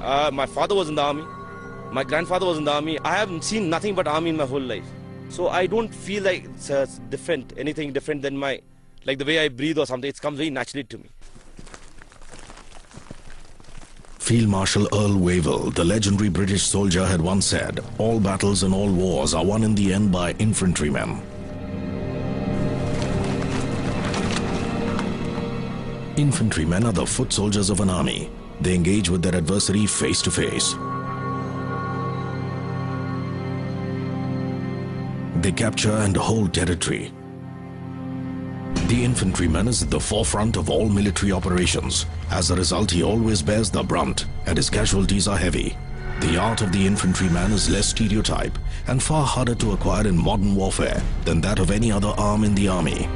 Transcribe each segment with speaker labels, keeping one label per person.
Speaker 1: My father was in the army. My grandfather was in the army. I haven't seen nothing but army in my whole life. So I don't feel like it's different, anything different than like the way I breathe or something. It comes very naturally to me.
Speaker 2: Field Marshal Earl Wavell, the legendary British soldier, had once said, "All battles and all wars are won in the end by infantrymen." Infantrymen are the foot soldiers of an army. They engage with their adversary face to face. They capture and hold territory. The infantryman is at the forefront of all military operations. As a result, he always bears the brunt, and his casualties are heavy. The art of the infantryman is less stereotype and far harder to acquire in modern warfare than that of any other arm in the army.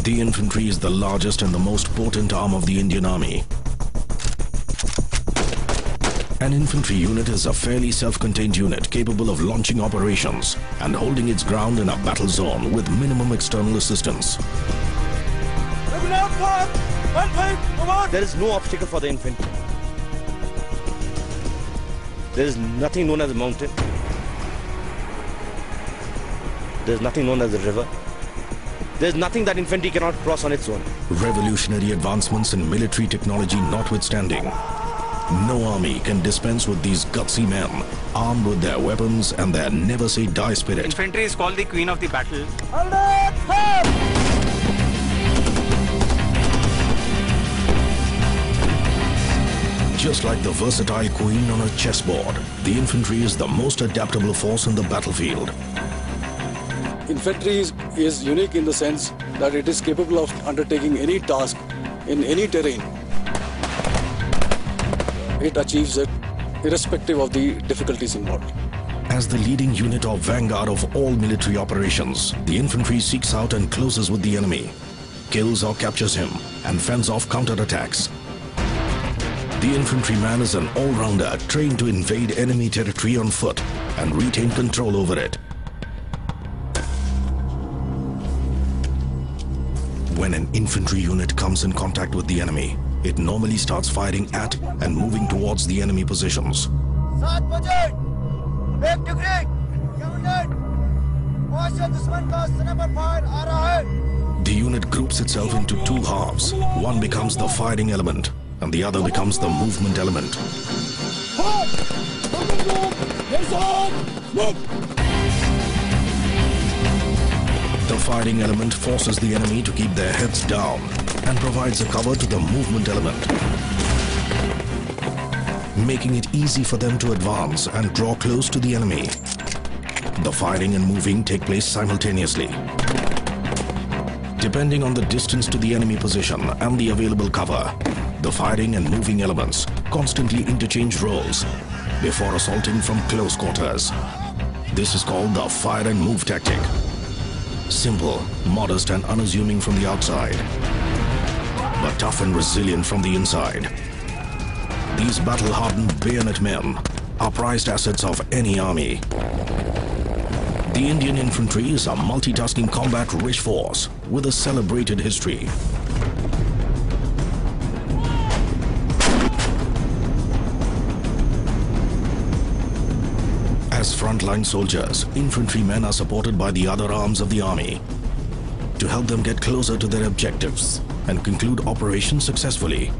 Speaker 2: The infantry is the largest and the most potent arm of the Indian Army. An infantry unit is a fairly self-contained unit capable of launching operations and holding its ground in a battle zone with minimum external assistance.
Speaker 1: There is no obstacle for the infantry. There is nothing known as a mountain. There is nothing known as a river. There is nothing that infantry cannot cross on its own.
Speaker 2: Revolutionary advancements in military technology notwithstanding, no army can dispense with these gutsy men, armed with their weapons and their never-say-die spirit.
Speaker 3: Infantry is called the queen of the battle.
Speaker 2: Just like the versatile queen on a chessboard, the infantry is the most adaptable force in the battlefield.
Speaker 4: Infantry is unique in the sense that it is capable of undertaking any task in any terrain. It achieves it irrespective of the difficulties involved.
Speaker 2: As the leading unit or vanguard of all military operations, the infantry seeks out and closes with the enemy, kills or captures him, and fends off counterattacks. The infantryman is an all-rounder trained to invade enemy territory on foot and retain control over it. When an infantry unit comes in contact with the enemy, it normally starts firing at and moving towards the enemy positions. The unit groups itself into two halves. One becomes the firing element, and the other becomes the movement element. The firing element forces the enemy to keep their heads down and provides a cover to the movement element, making it easy for them to advance and draw close to the enemy. The firing and moving take place simultaneously. Depending on the distance to the enemy position and the available cover, the firing and moving elements constantly interchange roles before assaulting from close quarters. This is called the fire and move tactic. Simple, modest and unassuming from the outside, but tough and resilient from the inside. These battle-hardened bayonet men are prized assets of any army. The Indian infantry is a multitasking combat-rich force with a celebrated history. As frontline soldiers, infantrymen are supported by the other arms of the army to help them get closer to their objectives and conclude operations successfully.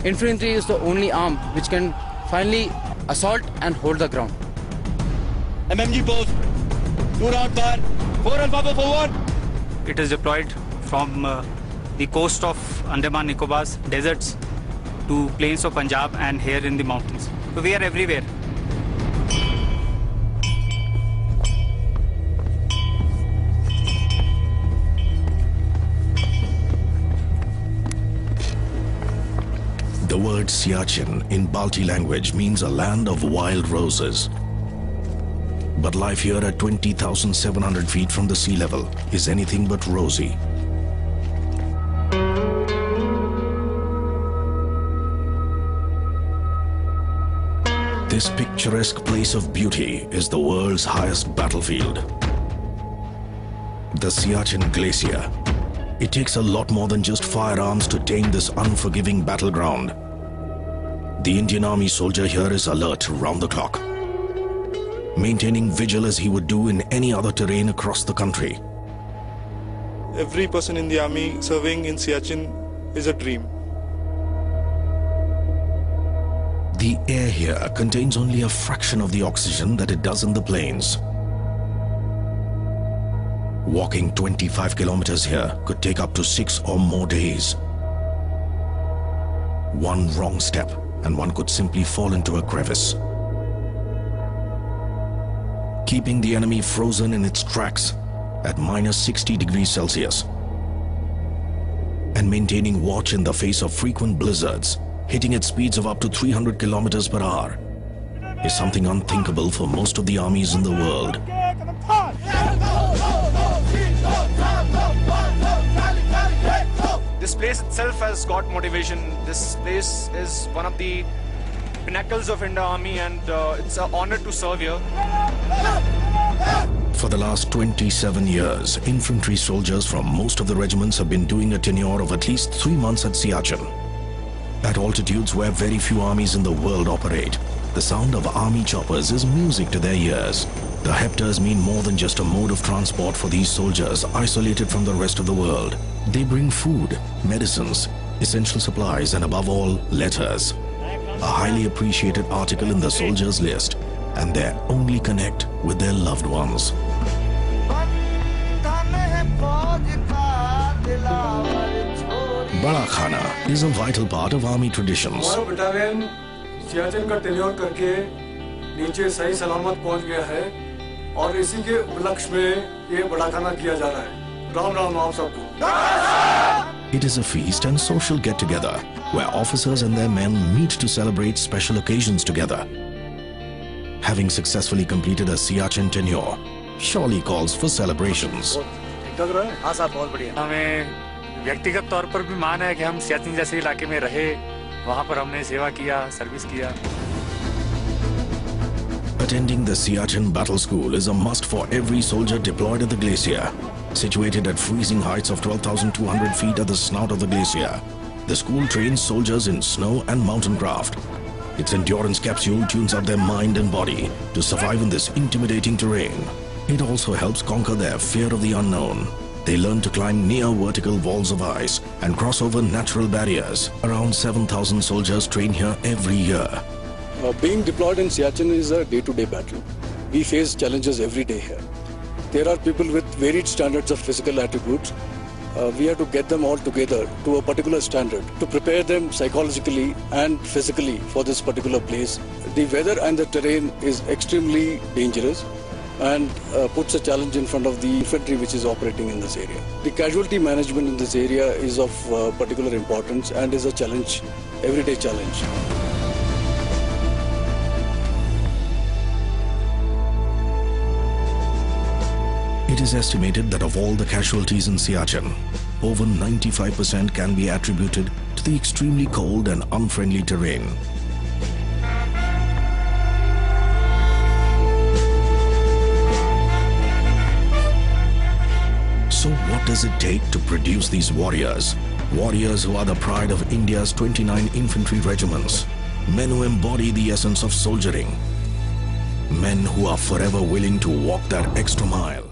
Speaker 5: Infantry is the only arm which can finally assault and hold the ground.
Speaker 6: MMG post, 2 round fire, 4 and 5 for 1.
Speaker 3: It is deployed from the coast of Andaman Nicobar's deserts to plains of Punjab and here in the mountains. So we are everywhere.
Speaker 2: The word Siachen in Balti language means a land of wild roses. But life here at 20,700 feet from the sea level is anything but rosy. This picturesque place of beauty is the world's highest battlefield. The Siachen Glacier. It takes a lot more than just firearms to tame this unforgiving battleground. The Indian Army soldier here is alert round the clock, maintaining vigil as he would do in any other terrain across the country.
Speaker 7: Every person in the army serving in Siachen is a dream.
Speaker 2: The air here contains only a fraction of the oxygen that it does in the plains. Walking 25 kilometers here could take up to 6 or more days. One wrong step and one could simply fall into a crevice, keeping the enemy frozen in its tracks at minus 60 degrees Celsius and maintaining watch in the face of frequent blizzards, hitting at speeds of up to 300 kilometers per hour, is something unthinkable for most of the armies in the world.
Speaker 8: This place itself has got motivation. This place is one of the pinnacles of Indian Army, and it's an honor to serve here.
Speaker 2: For the last 27 years, infantry soldiers from most of the regiments have been doing a tenure of at least 3 months at Siachen. At altitudes where very few armies in the world operate, the sound of army choppers is music to their ears. The Hepters mean more than just a mode of transport for these soldiers isolated from the rest of the world. They bring food, medicines, essential supplies, and above all, letters. A highly appreciated article in the soldiers' list, and their only connect with their loved ones. Bada Khana is a vital part of army traditions.
Speaker 9: हमारा battalion Siachen का tenure करके नीचे सही सलामत पहुंच गया है और इसी के उपलक्ष्य में ये बड़ा खाना किया जा रहा है। राम राम आप सबको।
Speaker 2: It is a feast and social get-together where officers and their men meet to celebrate special occasions together. Having successfully completed a Siachen tenure surely calls for celebrations.
Speaker 4: हाँ साहब, बहुत बढ़िया।
Speaker 3: हमें व्यक्तिगत तौर पर भी मान है कि हम सियाचिन जैसे इलाके में रहे, वहाँ पर हमने सेवा किया, सर्विस किया।
Speaker 2: Attending the Siachen Battle School is a must for every soldier deployed at the glacier. Situated at freezing heights of 12,200 feet at the snout of the glacier, the school trains soldiers in snow and mountain craft. Its endurance capsule tunes up their mind and body to survive in this intimidating terrain. It also helps conquer their fear of the unknown. They learn to climb near vertical walls of ice and cross over natural barriers. Around 7,000 soldiers train here every year.
Speaker 4: Being deployed in Siachen is a day-to-day battle. We face challenges every day here. There are people with varied standards of physical attributes. We have to get them all together to a particular standard to prepare them psychologically and physically for this particular place. The weather and the terrain is extremely dangerous and puts a challenge in front of the infantry which is operating in this area. The casualty management in this area is of particular importance and is a challenge, everyday challenge.
Speaker 2: It is estimated that of all the casualties in Siachen, over 95% can be attributed to the extremely cold and unfriendly terrain. So what does it take to produce these warriors? Warriors who are the pride of India's 29 infantry regiments. Men who embody the essence of soldiering. Men who are forever willing to walk that extra mile.